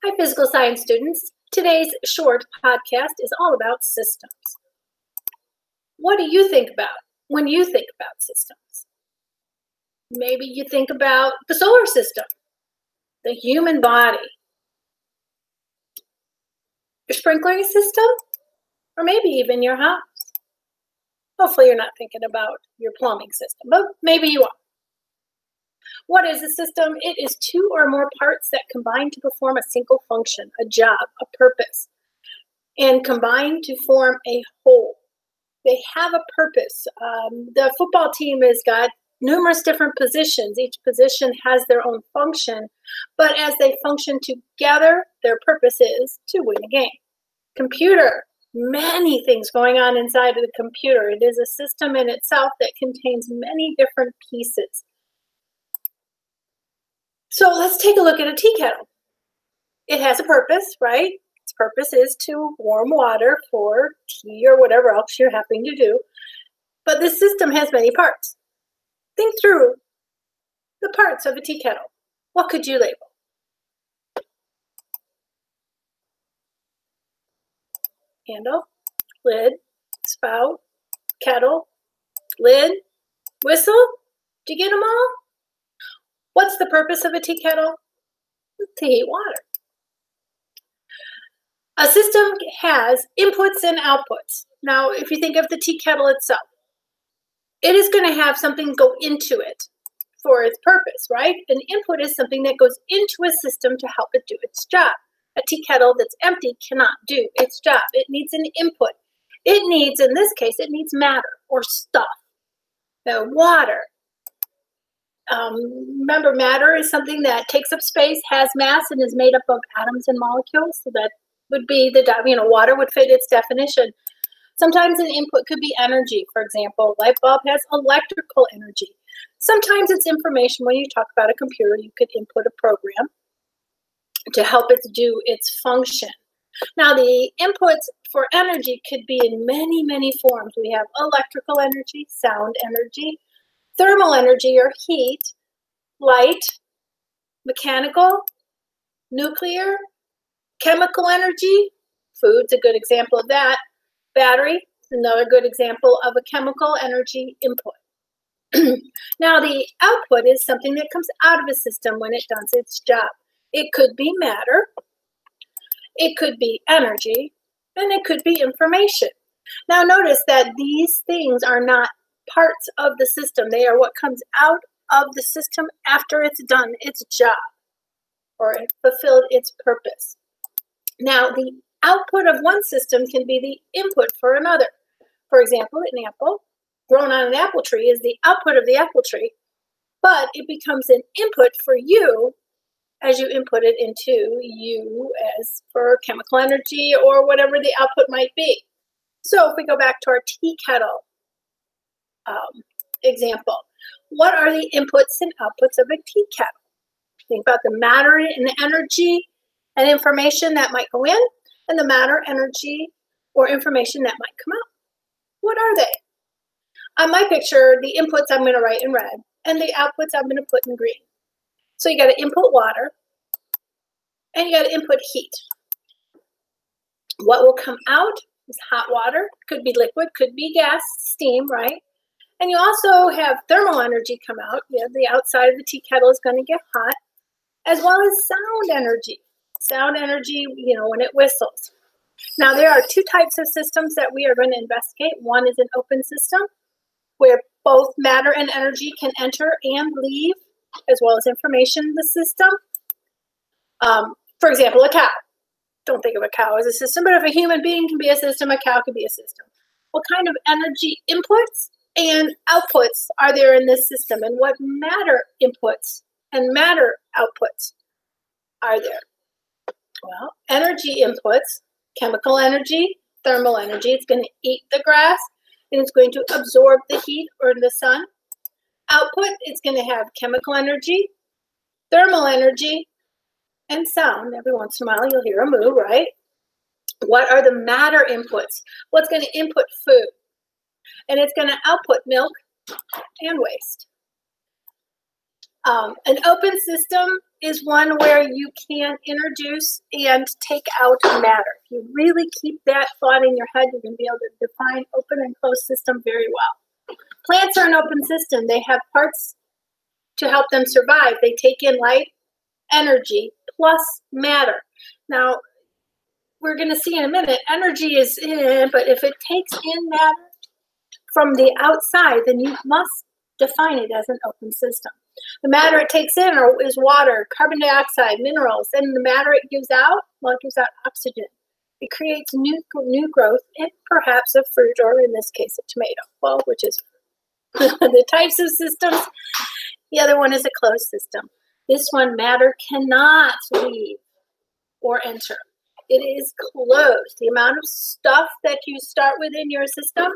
Hi, physical science students. Today's short podcast is all about systems. What do you think about when you think about systems? Maybe you think about the solar system, the human body, your sprinkler system, or maybe even your house. Hopefully you're not thinking about your plumbing system, but maybe you are. What is a system? It is two or more parts that combine to perform a single function, a job, a purpose, and combine to form a whole. They have a purpose. The football team has got numerous different positions. Each position has their own function, but as they function together, their purpose is to win a game. Computer, many things going on inside of the computer. It is a system in itself that contains many different pieces. So let's take a look at a tea kettle. It has a purpose, right? Its purpose is to warm water for tea or whatever else you're having to do. But this system has many parts. Think through the parts of a tea kettle. What could you label? Handle, lid, spout, kettle, lid, whistle. Did you get them all? What's the purpose of a tea kettle? To heat water. A system has inputs and outputs. Now, if you think of the tea kettle itself, it is going to have something go into it for its purpose, right? An input is something that goes into a system to help it do its job. A tea kettle that's empty cannot do its job. It needs an input. It needs, in this case, it needs matter or stuff. Now, water. Remember, matter is something that takes up space, has mass, and is made up of atoms and molecules. So that would be water would fit its definition. Sometimes an input could be energy. For example, light bulb has electrical energy. Sometimes it's information. When you talk about a computer, you could input a program to help it do its function. Now, the inputs for energy could be in many, many forms. We have electrical energy, sound energy, thermal energy or heat, light, mechanical, nuclear, chemical energy. Food's a good example of that. Battery, another good example of a chemical energy input. Now, the output is something that comes out of a system when it does its job. It could be matter, it could be energy, and it could be information. Now, notice that these things are not parts of the system. They are what comes out of the system after it's done its job or it fulfilled its purpose. Now, the output of one system can be the input for another. For example, an apple grown on an apple tree is the output of the apple tree, but it becomes an input for you as you input it into you as for chemical energy or whatever the output might be. So if we go back to our tea kettle example, what are the inputs and outputs of a tea kettle? Think about the matter and the energy and information that might go in, and the matter, energy, or information that might come out. What are they? On my picture, the inputs I'm going to write in red, and the outputs I'm going to put in green. So you got to input water, and you got to input heat. What will come out is hot water. Could be liquid, could be gas, steam, right? And you also have thermal energy come out. The outside of the tea kettle is going to get hot, as well as sound energy. Sound energy, when it whistles. Now, there are two types of systems that we are going to investigate. One is an open system, where both matter and energy can enter and leave, as well as information in the system. For example, a cow. Don't think of a cow as a system, but if a human being can be a system, a cow can be a system. What kind of energy inputs and outputs are there in this system, and what matter inputs and matter outputs are there? Well, energy inputs, chemical energy, thermal energy. It's going to eat the grass, and it's going to absorb the heat or the sun. Output, it's going to have chemical energy, thermal energy, and sound. Every once in a while, you'll hear a moo, right? What are the matter inputs? Well, it's going to input food, and it's going to output milk and waste. An open system is one where you can introduce and take out matter. If you really keep that thought in your head, you're going to be able to define open and closed system very well. Plants are an open system. They have parts to help them survive. They take in light, energy, plus matter. Now, we're going to see in a minute, energy is in, but if it takes in matter from the outside, then you must define it as an open system. The matter it takes in is water, carbon dioxide, minerals, and the matter it gives out, well, it gives out oxygen. It creates new growth and perhaps a fruit, or in this case, a tomato, well, which is the types of systems. The other one is a closed system. This one, matter cannot leave or enter. It is closed. The amount of stuff that you start with in your system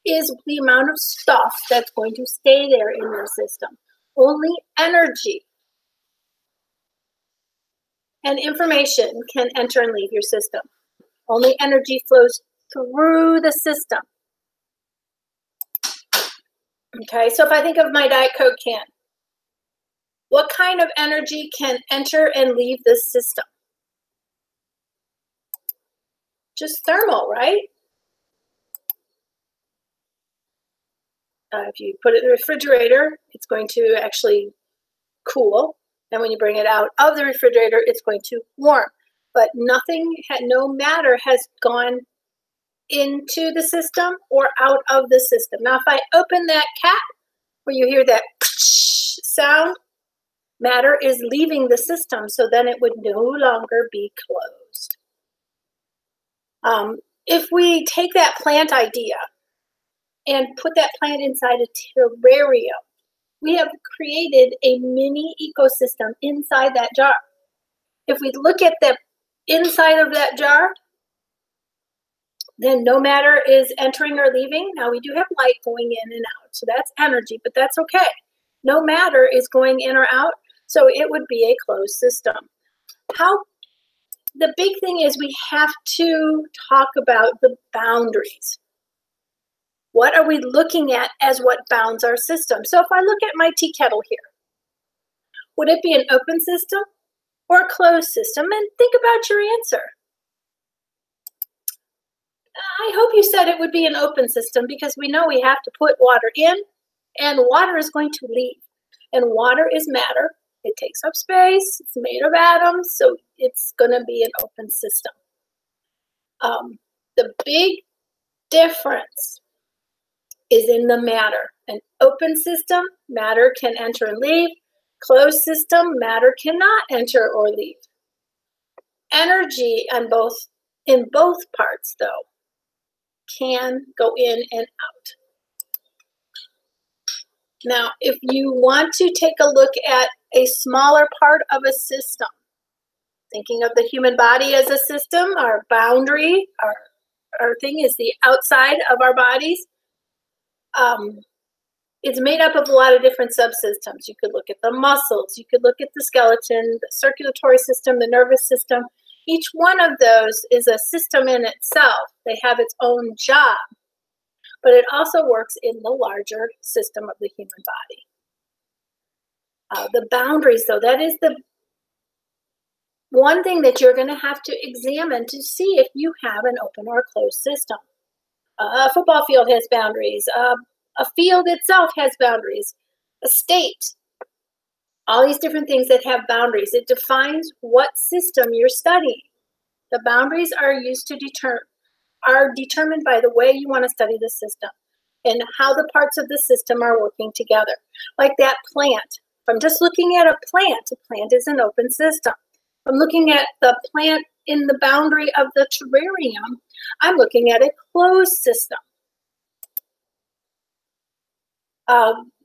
is the amount of stuff that's going to stay there in your system. Only energy and information can enter and leave your system. Only energy flows through the system. Okay, so if I think of my Diet Coke can, what kind of energy can enter and leave this system? Just thermal, right? If you put it in the refrigerator, it's going to actually cool. And when you bring it out of the refrigerator, it's going to warm. But no matter has gone into the system or out of the system. Now, if I open that cap, where you hear that sound, matter is leaving the system, so then it would no longer be closed. If we take that plant idea and put that plant inside a terrarium, we have created a mini ecosystem inside that jar. If we look at the inside of that jar, then no matter is entering or leaving. Now we do have light going in and out, so that's energy, but that's okay. No matter is going in or out, so it would be a closed system. The big thing is we have to talk about the boundaries. What are we looking at as what bounds our system? So if I look at my tea kettle here, would it be an open system or a closed system? And think about your answer. I hope you said it would be an open system, because we know we have to put water in and water is going to leave. And water is matter. It takes up space. It's made of atoms, so it's going to be an open system. The big difference is in the matter. An open system, matter can enter and leave. Closed system, matter cannot enter or leave. Energy in both parts, though, can go in and out. Now, if you want to take a look at a smaller part of a system, thinking of the human body as a system, our boundary, our thing is the outside of our bodies. It's made up of a lot of different subsystems. You could look at the muscles, you could look at the skeleton, the circulatory system, the nervous system. Each one of those is a system in itself. They have its own job, but it also works in the larger system of the human body. The boundaries, though, that is the one thing that you're going to have to examine to see if you have an open or a closed system. A football field has boundaries. A field itself has boundaries. A state. All these different things that have boundaries. It defines what system you're studying. The boundaries are determined by the way you want to study the system and how the parts of the system are working together. Like that plant. If I'm just looking at a plant is an open system. If I'm looking at the plant in the boundary of the terrarium, I'm looking at a closed system.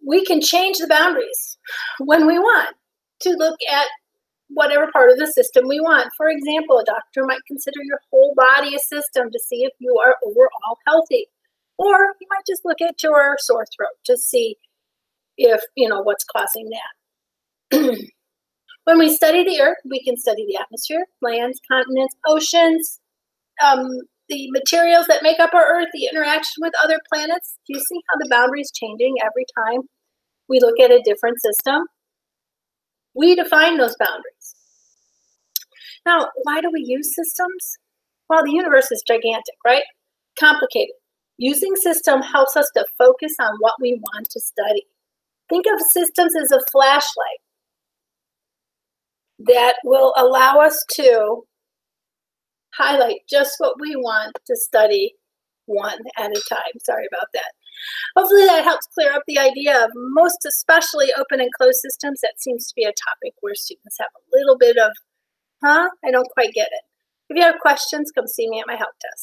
We can change the boundaries when we want to look at whatever part of the system we want. For example, a doctor might consider your whole body a system to see if you are overall healthy. Or you might just look at your sore throat to see if, what's causing that. When we study the earth, we can study the atmosphere, lands, continents, oceans, the materials that make up our earth, the interaction with other planets. Do you see how the boundary is changing every time we look at a different system? We define those boundaries. Now, why do we use systems? Well, the universe is gigantic, right? Complicated. Using system helps us to focus on what we want to study. Think of systems as a flashlight that will allow us to highlight just what we want to study one at a time. Sorry about that. Hopefully that helps clear up the idea of most especially open and closed systems. That seems to be a topic where students have a little bit of, I don't quite get it. If you have questions, come see me at my help desk.